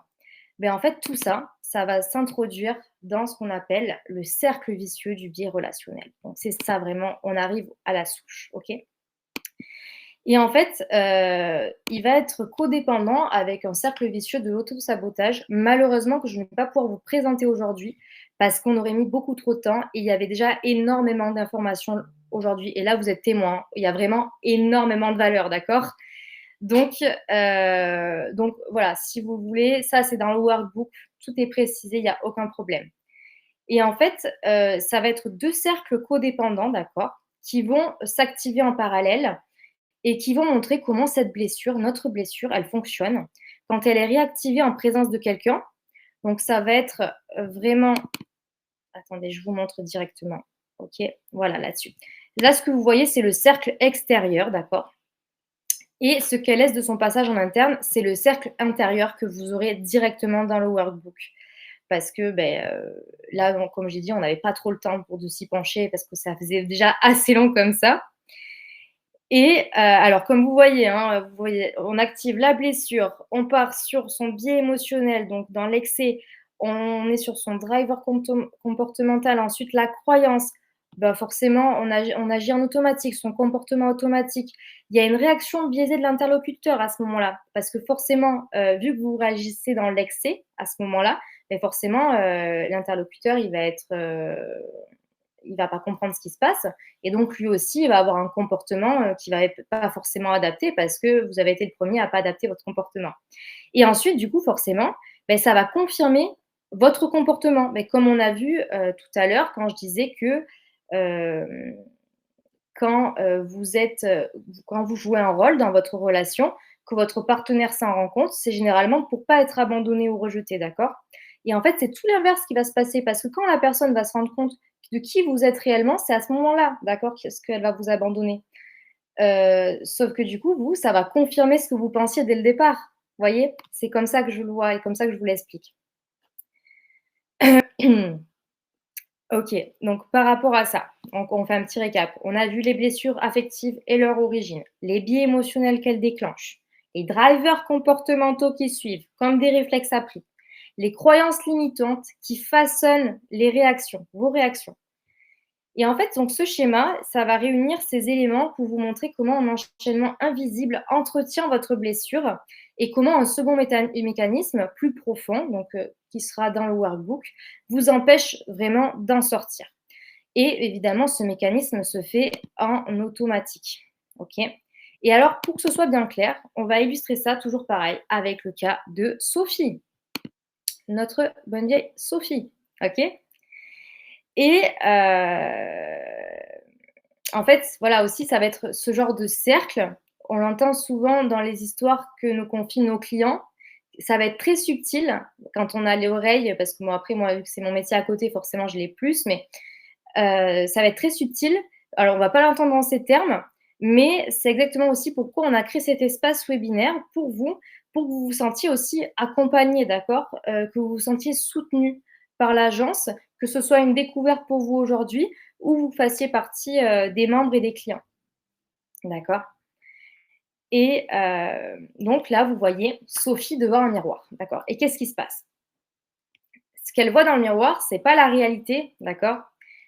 Ben en fait, tout ça, ça va s'introduire dans ce qu'on appelle le cercle vicieux du biais relationnel. Donc c'est ça vraiment, on arrive à la souche, OK? Et en fait, il va être codépendant avec un cercle vicieux de l'auto-sabotage, malheureusement que je ne vais pas pouvoir vous présenter aujourd'hui parce qu'on aurait mis beaucoup trop de temps et il y avait déjà énormément d'informations aujourd'hui et là, vous êtes témoin. Il y a vraiment énormément de valeur, d'accord? Donc voilà, si vous voulez, ça c'est dans le workbook, tout est précisé, il y a aucun problème. Et en fait, ça va être 2 cercles codépendants, d'accord? Qui vont s'activer en parallèle et qui vont montrer comment cette blessure, notre blessure, elle fonctionne quand elle est réactivée en présence de quelqu'un. Donc ça va être, vraiment attendez, je vous montre directement. OK, voilà là-dessus. Là, ce que vous voyez, c'est le cercle extérieur, d'accord? Et ce qu'elle laisse de son passage en interne, c'est le cercle intérieur que vous aurez directement dans le workbook. Parce que, là, donc, comme j'ai dit, on n'avait pas trop le temps de s'y pencher parce que ça faisait déjà assez long comme ça. Et alors comme vous voyez, on active la blessure, on part sur son biais émotionnel, donc dans l'excès, on est sur son driver comportemental, ensuite la croyance, bah, forcément on agit en automatique, son comportement automatique. Il y a une réaction biaisée de l'interlocuteur à ce moment-là, parce que forcément, vu que vous réagissez dans l'excès à ce moment-là, beh, forcément, l'interlocuteur il va pas comprendre ce qui se passe et donc lui aussi, il va avoir un comportement, qui va être pas forcément adapté parce que vous avez été le premier à pas adapter votre comportement et ensuite du coup forcément, ça va confirmer votre comportement. Mais comme on a vu, tout à l'heure quand je disais que, hem, quand vous jouez un rôle dans votre relation, que votre partenaire s'en rend compte, c'est généralement pour pas être abandonné ou rejeté, d'accord? Et en fait, c'est tout l'inverse qui va se passer parce que quand la personne va se rendre compte de qui vous êtes réellement, c'est à ce moment-là, d'accord, qu'elle va vous abandonner. Sauf que du coup, vous, ça va confirmer ce que vous pensiez dès le départ. Vous voyez? C'est comme ça que je le vois et comme ça que je vous l'explique. OK, donc par rapport à ça, donc on fait un petit récap. On a vu les blessures affectives et leur origine, les biais émotionnels qu'elles déclenchent, les drivers comportementaux qui suivent, comme des réflexes appris, les croyances limitantes qui façonnent les réactions, vos réactions. Et en fait, donc ce schéma, ça va réunir ces éléments pour vous montrer comment un enchaînement invisible entretient votre blessure et comment un second mécanisme plus profond, donc qui sera dans le workbook, vous empêche vraiment d'en sortir. Et évidemment, ce mécanisme se fait en automatique. OK? Et alors, pour que ce soit bien clair, on va illustrer ça toujours pareil avec le cas de Sophie, notre bonne vieille Sophie. OK? Et en fait, voilà aussi, ça va être ce genre de cercle. On l'entend souvent dans les histoires que nous confient nos clients. Ça va être très subtil quand on a les oreilles, parce que moi, après, moi, vu que c'est mon métier à côté, forcément, je l'ai plus, mais ça va être très subtil. Alors, on va pas l'entendre dans ces termes, mais c'est exactement aussi pourquoi on a créé cet espace webinaire pour que vous vous sentiez aussi accompagné, d'accord? Que vous vous sentiez soutenu par l'agence, que ce soit une découverte pour vous aujourd'hui ou vous fassiez partie, des membres et des clients, d'accord? Et donc là, vous voyez Sophie devant un miroir, d'accord? Et qu'est-ce qui se passe? Ce qu'elle voit dans le miroir, c'est pas la réalité, d'accord?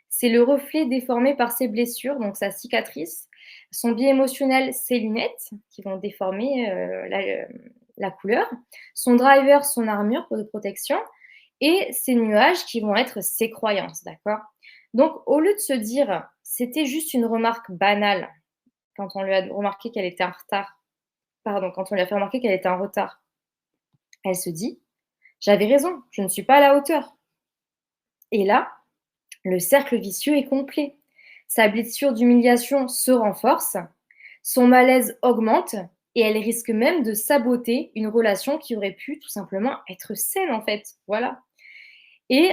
C'est le reflet déformé par ses blessures, donc sa cicatrice, son biais émotionnel, ses lunettes qui vont déformer, la couleur, son driver, son armure de protection et ses nuages qui vont être ses croyances, d'accord? Donc au lieu de se dire: «C'était juste une remarque banale», quand on lui a remarqué qu'elle était en retard quand on lui a fait remarquer qu'elle était en retard, elle se dit: «J'avais raison, je ne suis pas à la hauteur» et là, le cercle vicieux est complet. Sa blessure d'humiliation se renforce, son malaise augmente et elle risque même de saboter une relation qui aurait pu tout simplement être saine en fait. Voilà. Et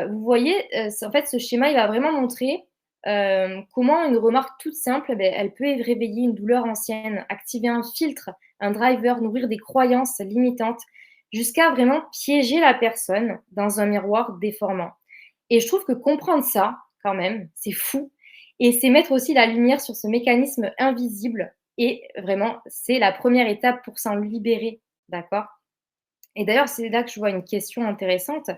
vous voyez, en fait, ce schéma, il va vraiment montrer comment une remarque toute simple, eh beh, elle peut réveiller une douleur ancienne, activer un filtre, un driver, nourrir des croyances limitantes, jusqu'à vraiment piéger la personne dans un miroir déformant. Et je trouve que comprendre ça, quand même, c'est fou et c'est mettre aussi la lumière sur ce mécanisme invisible et vraiment, c'est la première étape pour s'en libérer, d'accord? Et d'ailleurs, c'est là que je vois une question intéressante.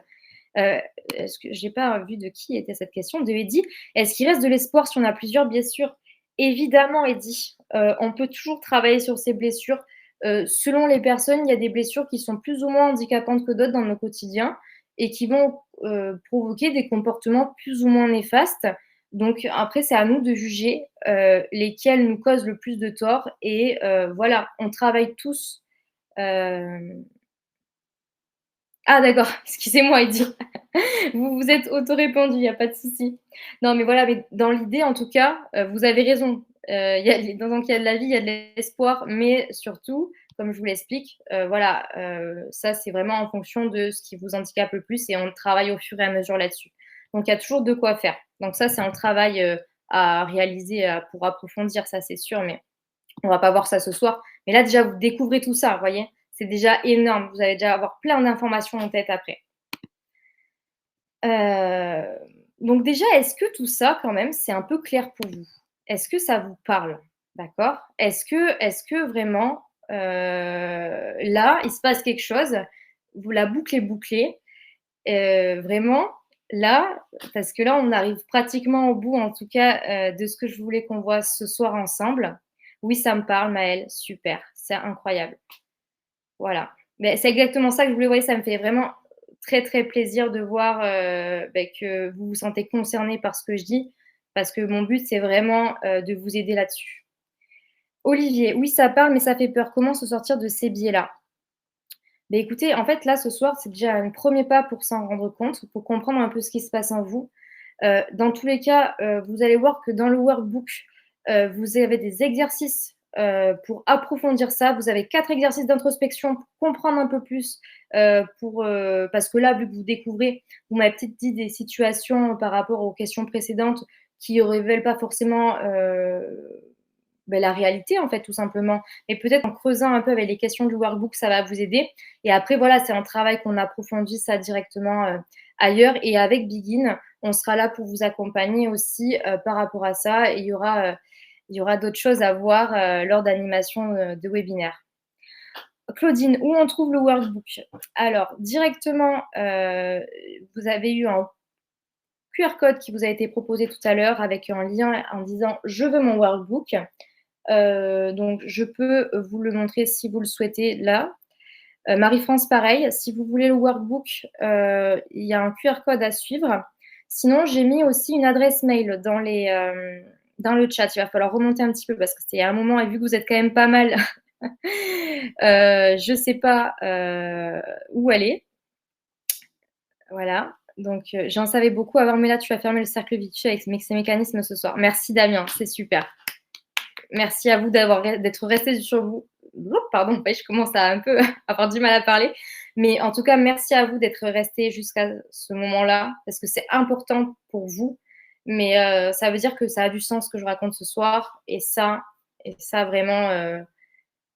Est-ce que j'ai pas vu de qui était cette question? De Eddy. Est-ce qu'il reste de l'espoir si on a plusieurs blessures? Évidemment, Eddy. On peut toujours travailler sur ces blessures. Selon les personnes, il y a des blessures qui sont plus ou moins handicapantes que d'autres dans nos quotidiens et qui vont, provoquer des comportements plus ou moins néfastes. Donc après, c'est à nous de juger, lesquels nous causent le plus de tort et voilà, on travaille tous, hem ah d'accord, excusez-moi Eddy. Vous vous êtes auto-répondu, il y a pas de souci. Non, mais voilà, mais dans l'idée, en tout cas, vous avez raison. Il y a il y a de la vie, il y a de l'espoir, mais surtout, comme je vous l'explique, voilà, ça, c'est vraiment en fonction de ce qui vous handicape le plus et on travaille au fur et à mesure là-dessus. Donc il y a toujours de quoi faire. Donc ça, c'est un travail, à réaliser, pour approfondir, ça, c'est sûr, mais on va pas voir ça ce soir. Mais là, déjà, vous découvrez tout ça, vous voyez? C'est déjà énorme. Vous allez déjà avoir plein d'informations en tête après. Heu, donc déjà, est-ce que tout ça quand même, c'est un peu clair pour vous? Est-ce que ça vous parle? D'accord? Est-ce que vraiment, là, il se passe quelque chose, vous la boucle est bouclée, vraiment là, parce que là, on arrive pratiquement au bout en tout cas, de ce que je voulais qu'on voit ce soir ensemble. Oui, ça me parle Maëlle, super, c'est incroyable. Voilà. Mais c'est exactement ça que je voulais, vous voyez, ça me fait vraiment très, très plaisir de voir, que vous vous sentez concerné par ce que je dis, parce que mon but, c'est vraiment, de vous aider là-dessus. Olivier: «Oui, ça parle, mais ça fait peur. Comment se sortir de ces biais-là?» Beh, écoutez, en fait, là, ce soir, c'est déjà un premier pas pour s'en rendre compte, pour comprendre un peu ce qui se passe en vous. Dans tous les cas, vous allez voir que dans le workbook, Vous avez des exercices pour approfondir ça. Vous avez 4 exercices d'introspection pour comprendre un peu plus, parce que là, vu que vous découvrez, vous m'avez peut-être dit des situations par rapport aux questions précédentes qui ne révèlent pas forcément la réalité, en fait, tout simplement. Mais peut-être en creusant un peu avec les questions du workbook, ça va vous aider. Et après, voilà, c'est un travail qu'on approfondit ça directement ailleurs. Et avec Begin, on sera là pour vous accompagner aussi par rapport à ça. Et il y aura d'autres choses à voir lors d'animation de webinaire. Claudine, où on trouve le workbook? Alors, directement, vous avez eu un QR code qui vous a été proposé tout à l'heure avec un lien en disant « Je veux mon workbook ». Donc, je peux vous le montrer si vous le souhaitez là. Marie-France, pareil. Si vous voulez le workbook, il y a un QR code à suivre. Sinon, j'ai mis aussi une adresse mail dans le chat. Il va falloir remonter un petit peu parce que c'était il y a un moment et vu que vous êtes quand même pas mal, je ne sais pas où elle est. Voilà. Donc, j'en savais beaucoup avant, mais là, tu vas fermer le cercle vicieux avec ces mécanismes ce soir. Merci, Damien. C'est super. Merci à vous d'être resté sur vous. Pardon, je commence à un peu avoir du mal à parler. Mais en tout cas, merci à vous d'être resté jusqu'à ce moment-là, parce que c'est important pour vous. Mais ça veut dire que ça a du sens ce que je raconte ce soir. Et ça vraiment,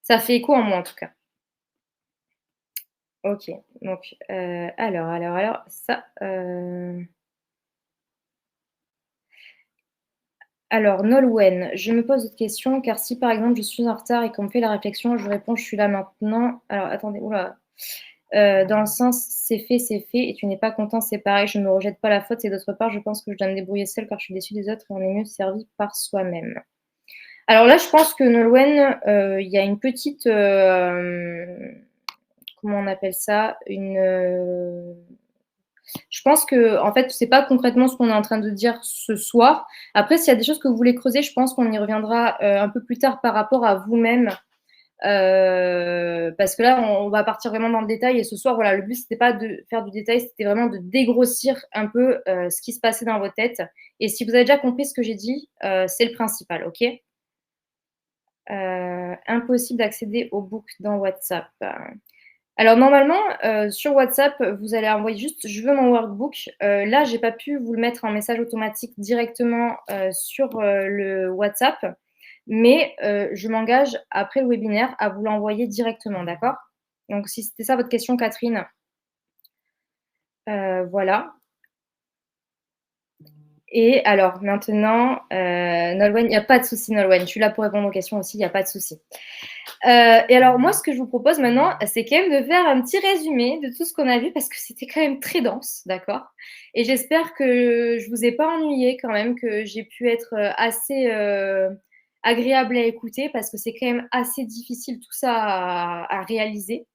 ça fait écho en moi en tout cas. Ok, donc alors, ça. Alors, Nolwenn, je me pose d'autres questions, car si par exemple je suis en retard et qu'on me fait la réflexion, je réponds je suis là maintenant. Alors, attendez, oula. Dans le sens c'est fait, et tu n'es pas content, c'est pareil, je ne me rejette pas la faute, et d'autre part, je pense que je dois me débrouiller seule car je suis déçue des autres et on est mieux servi par soi-même. Alors là, je pense que Nolwenn, il y a une petite. Comment on appelle ça? Je pense que, en fait, c'est pas concrètement ce qu'on est en train de dire ce soir. Après, s'il y a des choses que vous voulez creuser, je pense qu'on y reviendra un peu plus tard par rapport à vous-même. Parce que là, on va partir vraiment dans le détail. Et ce soir, voilà, le but, c'était pas de faire du détail, c'était vraiment de dégrossir un peu ce qui se passait dans votre tête. Et si vous avez déjà compris ce que j'ai dit, c'est le principal, ok? Impossible d'accéder au book dans WhatsApp. Alors normalement, sur WhatsApp, vous allez envoyer juste «Je veux mon workbook». Là, j'ai pas pu vous le mettre en message automatique directement, sur, le WhatsApp, mais je m'engage après le webinaire à vous l'envoyer directement, d'accord? Donc si c'était ça votre question, Catherine, voilà. Et alors maintenant, Nolwenn, il n'y a pas de souci Nolwenn, je suis là pour répondre aux questions aussi, il n'y a pas de souci. Et alors moi, ce que je vous propose maintenant, c'est quand même de faire un petit résumé de tout ce qu'on a vu parce que c'était quand même très dense, d'accord? Et j'espère que je vous ai pas ennuyé quand même, que j'ai pu être assez agréable à écouter parce que c'est quand même assez difficile tout ça à réaliser.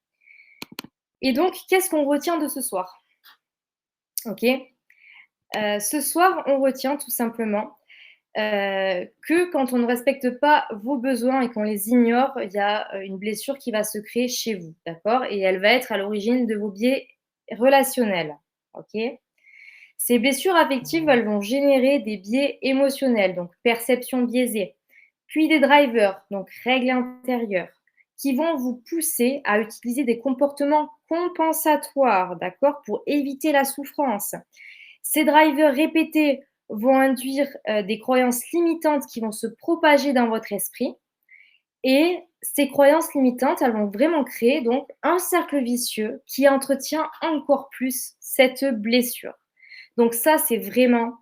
Et donc, qu'est-ce qu'on retient de ce soir? Ok. Ce soir, on retient tout simplement que quand on ne respecte pas vos besoins et qu'on les ignore, il y a une blessure qui va se créer chez vous, d'accord? Et elle va être à l'origine de vos biais relationnels, ok? Ces blessures affectives, elles vont générer des biais émotionnels, donc perception biaisée, puis des drivers, donc règles intérieures, qui vont vous pousser à utiliser des comportements compensatoires, d'accord, pour éviter la souffrance. Ces drivers répétés vont induire des croyances limitantes qui vont se propager dans votre esprit. Et ces croyances limitantes, elles vont vraiment créer donc un cercle vicieux qui entretient encore plus cette blessure. Donc ça, c'est vraiment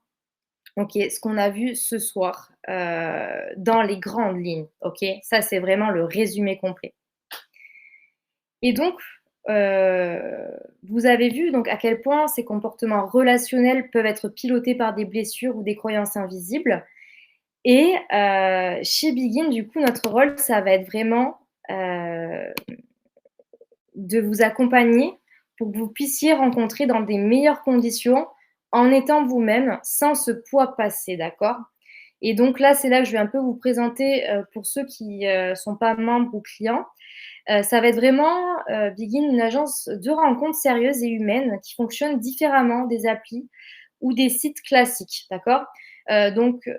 ce qu'on a vu ce soir dans les grandes lignes. Ça, c'est vraiment le résumé complet. Et donc, vous avez vu donc à quel point ces comportements relationnels peuvent être pilotés par des blessures ou des croyances invisibles. Et chez Begin, du coup, notre rôle, ça va être vraiment de vous accompagner pour que vous puissiez rencontrer dans des meilleures conditions en étant vous-même, sans ce poids passé, d'accord? Et donc là, c'est là que je vais un peu vous présenter, pour ceux qui ne sont pas membres ou clients, ça va être vraiment, Begin, une agence de rencontres sérieuses et humaines qui fonctionne différemment des applis ou des sites classiques, d'accord? Donc,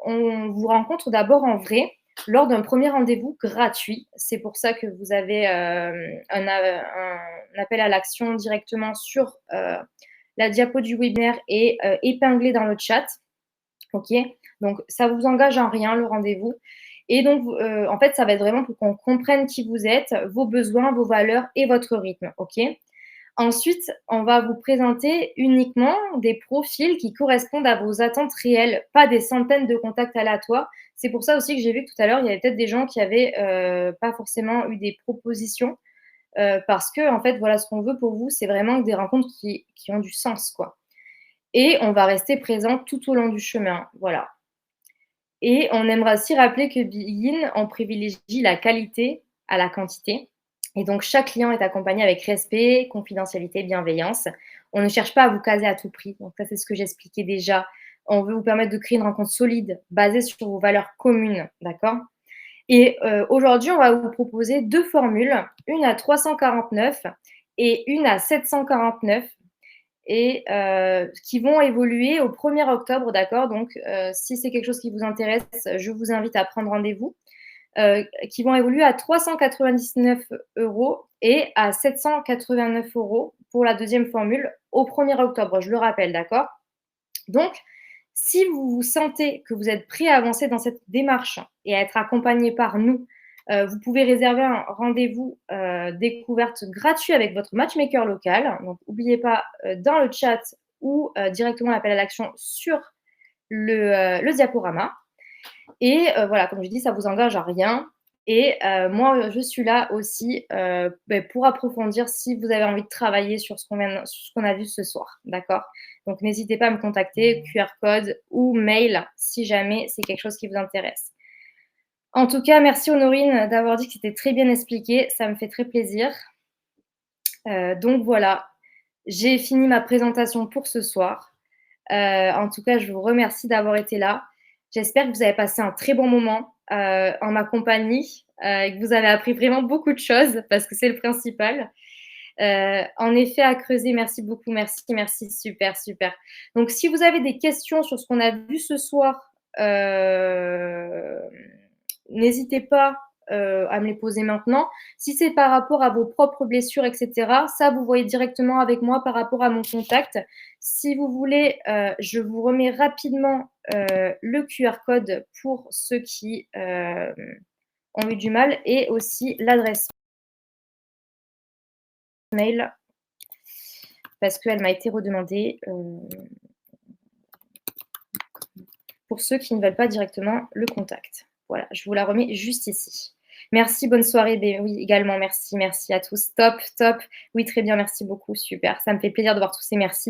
on vous rencontre d'abord en vrai lors d'un premier rendez-vous gratuit. C'est pour ça que vous avez un appel à l'action directement sur la diapo du webinaire et épinglé dans le chat. OK? Donc ça vous engage en rien le rendez-vous et donc en fait, ça va être vraiment pour qu'on comprenne qui vous êtes, vos besoins, vos valeurs et votre rythme. OK? Ensuite, on va vous présenter uniquement des profils qui correspondent à vos attentes réelles, pas des centaines de contacts aléatoires. C'est pour ça aussi que j'ai vu que tout à l'heure, il y avait peut-être des gens qui avaient, pas forcément eu des propositions, parce qu'en fait, voilà, ce qu'on veut pour vous, c'est vraiment des rencontres qui ont du sens, quoi et on va rester présent tout au long du chemin, voilà et on aimerait aussi rappeler que Begin, on privilégie la qualité à la quantité et donc chaque client est accompagné avec respect, confidentialité, bienveillance. On ne cherche pas à vous caser à tout prix, donc ça, c'est ce que j'expliquais déjà. On veut vous permettre de créer une rencontre solide, basée sur vos valeurs communes, d'accord? Et aujourd'hui, on va vous proposer 2 formules, une à 349 et une à 749 et qui vont évoluer au 1er octobre, d'accord? Donc si c'est quelque chose qui vous intéresse, je vous invite à prendre rendez-vous. Qui vont évoluer à 399 € et à 789 € pour la deuxième formule au 1er octobre, je le rappelle, d'accord? Donc, si vous vous sentez que vous êtes prêt à avancer dans cette démarche et à être accompagné par nous, vous pouvez réserver un rendez-vous découverte gratuit avec votre matchmaker local. Donc, n'oubliez pas dans le chat ou directement l'appel à l'action sur le diaporama. Et voilà, comme je dis, ça vous engage à rien. Et moi, je suis là aussi pour approfondir si vous avez envie de travailler sur sur ce qu'on a vu ce soir. D'accord? Donc, n'hésitez pas à me contacter, QR code ou mail si jamais c'est quelque chose qui vous intéresse. En tout cas, merci Honorine d'avoir dit que c'était très bien expliqué. Ça me fait très plaisir. Donc voilà, j'ai fini ma présentation pour ce soir. En tout cas, je vous remercie d'avoir été là. J'espère que vous avez passé un très bon moment en ma compagnie et que vous avez appris vraiment beaucoup de choses parce que c'est le principal. En effet, à creuser, merci beaucoup, merci, merci, super, super. Donc, si vous avez des questions sur ce qu'on a vu ce soir, n'hésitez pas à me les poser maintenant. Si c'est par rapport à vos propres blessures, etc., ça, vous voyez directement avec moi par rapport à mon contact. Si vous voulez, je vous remets rapidement le QR code pour ceux qui ont eu du mal et aussi l'adresse mail parce qu'elle m'a été redemandée pour ceux qui ne veulent pas directement le contact. Voilà, je vous la remets juste ici. Merci, bonne soirée. Oui, également, merci, merci à tous. Top, top. Oui, très bien, merci beaucoup, super. Ça me fait plaisir de voir tous ces merci.